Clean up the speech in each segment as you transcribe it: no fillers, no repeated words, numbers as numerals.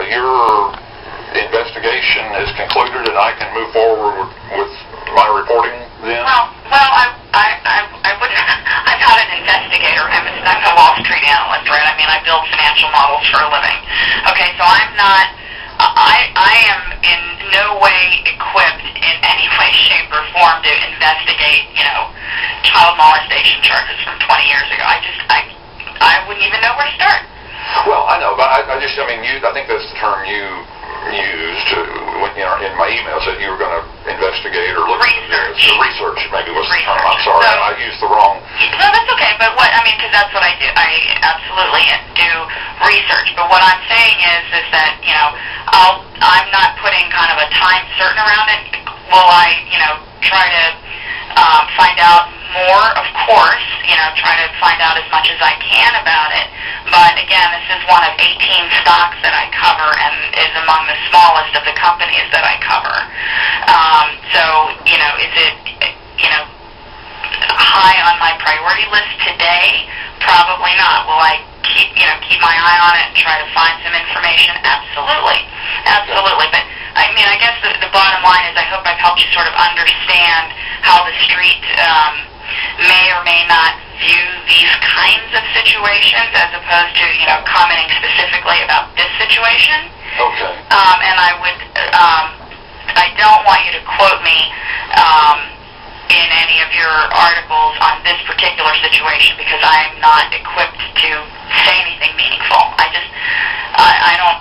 your investigation is concluded and I can move forward with my reporting then? Well, I would. I'm not an investigator. I'm a Wall Street analyst, right? I mean, I build financial models for a living. Okay, so I'm not. I am in no way equipped in any way, shape, or form to investigate, child molestation charges from 20 years ago. I wouldn't even know where to start. Well, I know, but I think that's the term you used in my emails, that you were going to investigate or look research. Research maybe was the term. I'm sorry, I used the wrong. No, that's okay. But because that's what I do. I absolutely do research. But what I'm saying is that I'm not putting kind of a time certain around it. Will I try to find out more? Of course, try to find out as much as I can about it. But again, this is one of 18 stocks that I cover and is among the smallest of the companies that I cover. So, is it, high on my priority list today? Probably not. Will I keep my eye on it and try to find some information? Absolutely. Absolutely. But, I guess the bottom line is I hope I've helped you sort of understand how the street may or may not view these kinds of situations as opposed to, commenting specifically about this situation. Okay. And I don't want you to quote me in any of your articles on this particular situation because I am not equipped to say anything meaningful. I don't,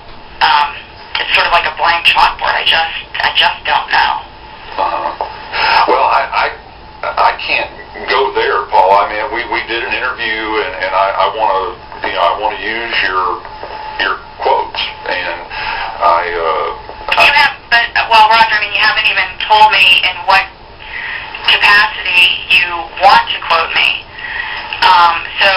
it's sort of like a blank chalkboard. I just don't know. Well, I can't go there, Paul. I mean, we did an interview, and I want to use your quotes, and you have, Roger, you haven't even told me in what capacity you want to quote me. So,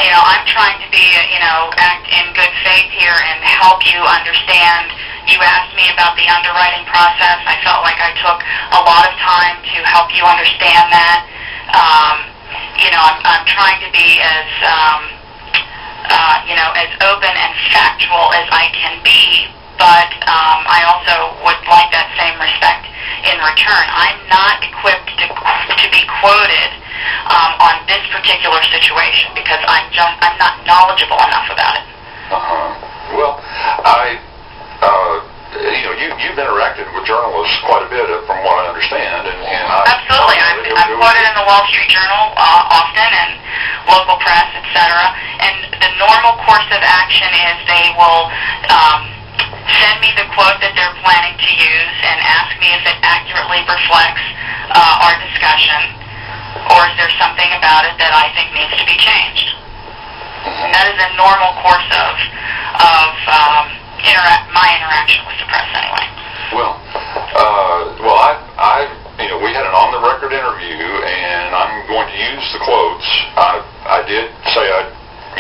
I'm trying to be, act in good faith here and help you understand. You asked me about the underwriting process. I felt like I took a lot of time to help you understand that. I'm trying to be as open and factual as I can be, but I also would like that same respect in return. I'm not equipped to be quoted on this particular situation because I'm not knowledgeable enough about it. Well, you've interacted with journalists quite a bit, from what I understand, and absolutely. I'm quoted in the Wall Street Journal often, and local press, etc. And the normal course of action is they will send me the quote that they're planning to use and ask me if it accurately reflects our discussion, or is there something about it that I think needs to be changed. That is a normal course of my interaction with the press, anyway. We had an on-the-record interview, and I'm going to use the quotes. I did say I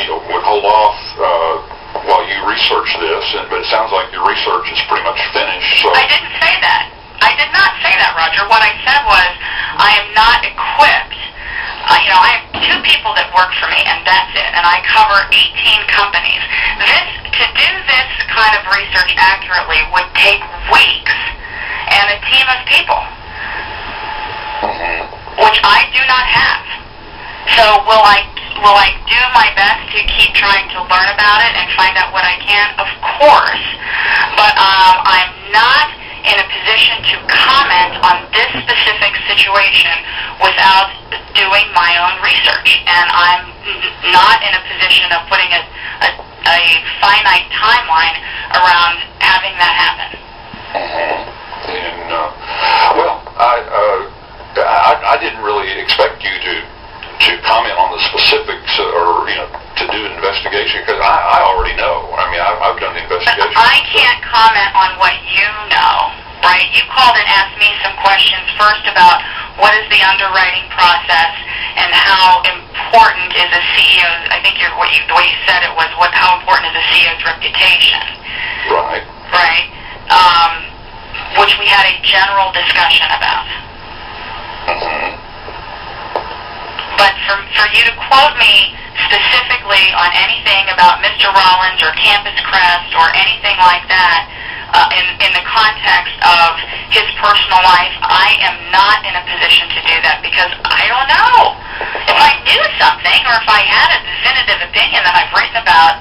would hold off while you research this, but it sounds like your research is pretty much finished. So I didn't say that. I did not say that, Roger. What I said was I am not equipped. I have 2 people that work for me, and that's it. And I cover 18 companies. To do this kind of research accurately would take weeks and a team of people, which I do not have. So will I do my best to keep trying to learn about it and find out what I can? Of course. But I'm not in a position to comment on this specific situation without doing my own research. And I'm not in a position of putting a finite timeline around having that happen. And, I didn't really expect you to comment on the specifics or, to do an investigation, because I already know. I've done the investigation. I can't comment on what you know, right? You called and asked me some questions first about what is the underwriting process and how important is a CEO's, I think the way you said it was how important is a CEO's reputation. Right. Right? Which we had a general discussion about. But for you to quote me specifically on anything about Mr. Rollins or Campus Crest or anything like that in the context of his personal life, I am not in a position to do that because I don't know. If I knew something or if I had a definitive opinion that I've written about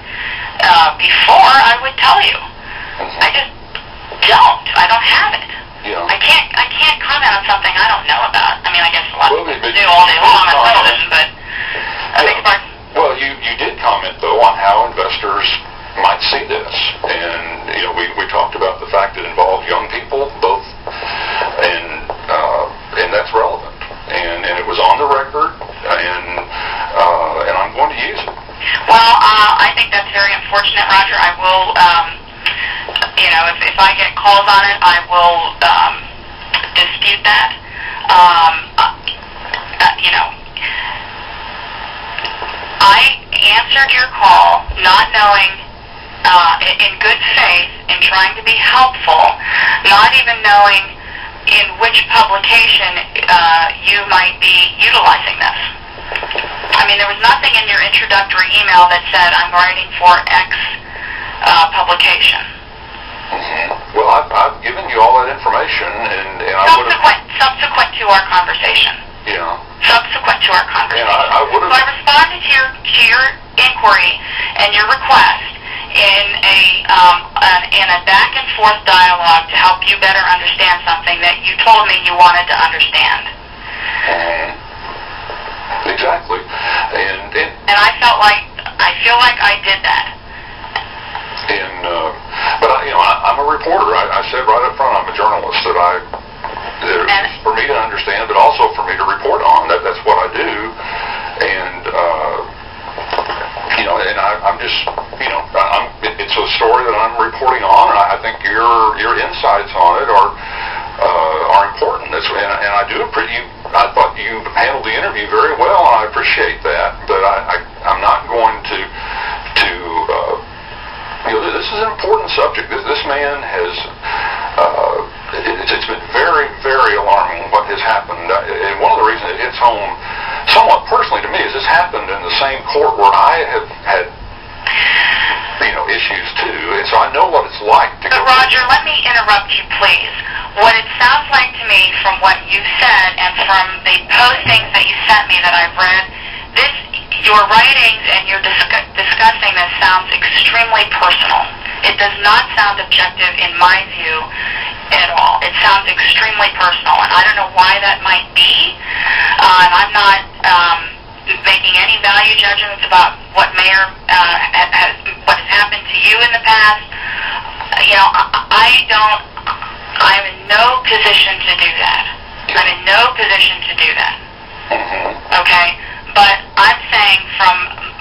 before, I would tell you. I just don't. I don't have it. Yeah. I can't comment on something I don't know about. I mean, I guess a lot of people but do all day long on television, but I beg your pardon. Well, you did comment, though, on how investors might see this. And, you know, we talked about the fact it involved young people, both, and that's relevant. And it was on the record, and I'm going to use it. Well, I think that's very unfortunate, Roger. I will, if I get calls on it, I will dispute that. I answered your call not knowing, in good faith, in trying to be helpful, not even knowing in which publication you might be utilizing this. I mean, there was nothing in your introductory email that said, I'm writing for X publication. Mm-hmm. Well, I've given you all that information, and I would have... Subsequent to our conversation. Yeah. Subsequent to our conversation. And I would have... So I responded to your inquiry and your request in a back and forth dialogue to help you better understand something that you told me you wanted to understand. Mm-hmm. Exactly. And I feel like I did that. But I'm a reporter. I said right up front, I'm a journalist. For me to understand, but also for me to report on. That's what I do. And I'm just, it's a story that I'm reporting on, and I think your insights on it are important. And I do appreciate. I thought you handled the interview very well, and I appreciate that. But I'm not going to. This is an important subject. This man has. It's been very, very alarming what has happened. And one of the reasons it hits home somewhat personally to me is this happened in the same court where I have had, issues too. And so I know what it's like to go. But Roger, let me interrupt you, please. What it sounds like to me from what you said and from the postings that you sent me that I've read, your writings and your discussing this sounds extremely personal. It does not sound objective in my view at all. It sounds extremely personal, and I don't know why that might be. And I'm not making any value judgments about what may or what has happened to you in the past. I'm in no position to do that. I'm in no position to do that. Mm-hmm. Okay? But I'm saying from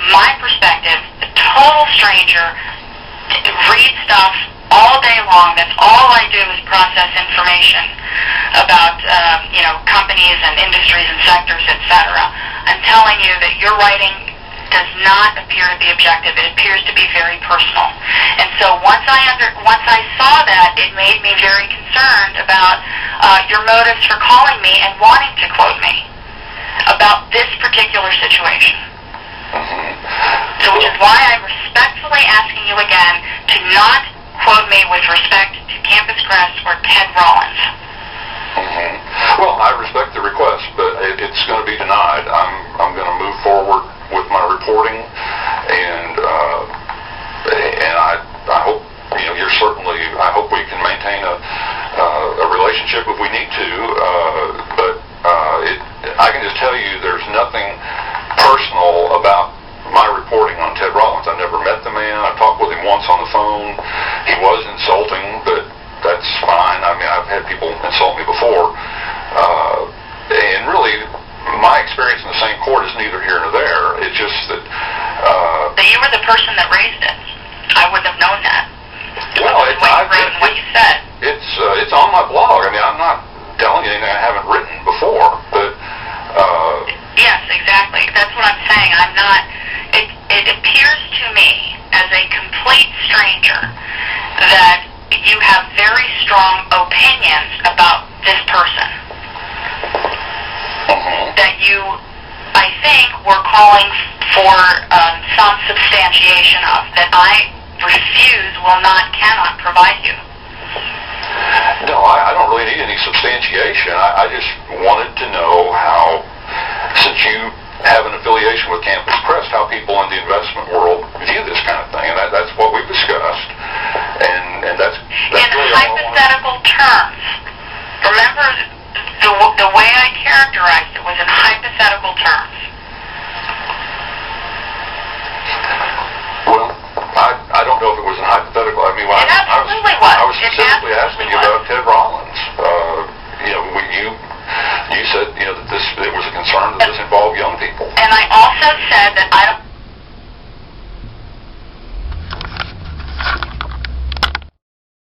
my perspective, a total stranger reads stuff all day long. That's all I do is process information about, companies and industries and sectors, etc. I'm telling you that your writing does not appear to be objective. It appears to be very personal. And so once I saw that, it made me very concerned about your motives for calling me and wanting to quote me about this particular situation. Mm-hmm. So which is why I'm respectfully asking you again to not quote me with respect to Campus Crest or Ted Rollins. Mm-hmm. Well, I respect the request, but it's going to be denied. I'm going to move forward with my reporting, and I hope you're certainly. I hope we can maintain a relationship if we need to. But I can just tell you, there's nothing personal about my reporting on Ted Rollins. I never met the man. I talked with him once on the phone. He was insulting, but that's fine. I mean, I've had people insult me before. And really, my experience in the same court is neither here nor there. It's just that... But you were the person that raised it. I wouldn't have known that. Well, what you said. It's on my blog. I mean, I'm not telling you anything I haven't written before, but... Yes, exactly. That's what I'm saying. I'm not... It appears to me, as a complete stranger, that you have very strong opinions about this person. Mm-hmm. That you, I think, were calling for some substantiation of that I refuse, will not, cannot provide you. No, I don't really need any substantiation. I just wanted to know how, since you have an affiliation with Campus Crest, how people in the investment world view this kind of thing, and that's what we've discussed. And that's in really hypothetical terms. Remember, the way I characterized it was in hypothetical terms. Well, I don't know if it was in hypothetical. I mean, It absolutely was. I was specifically asking you about Ted Rollins.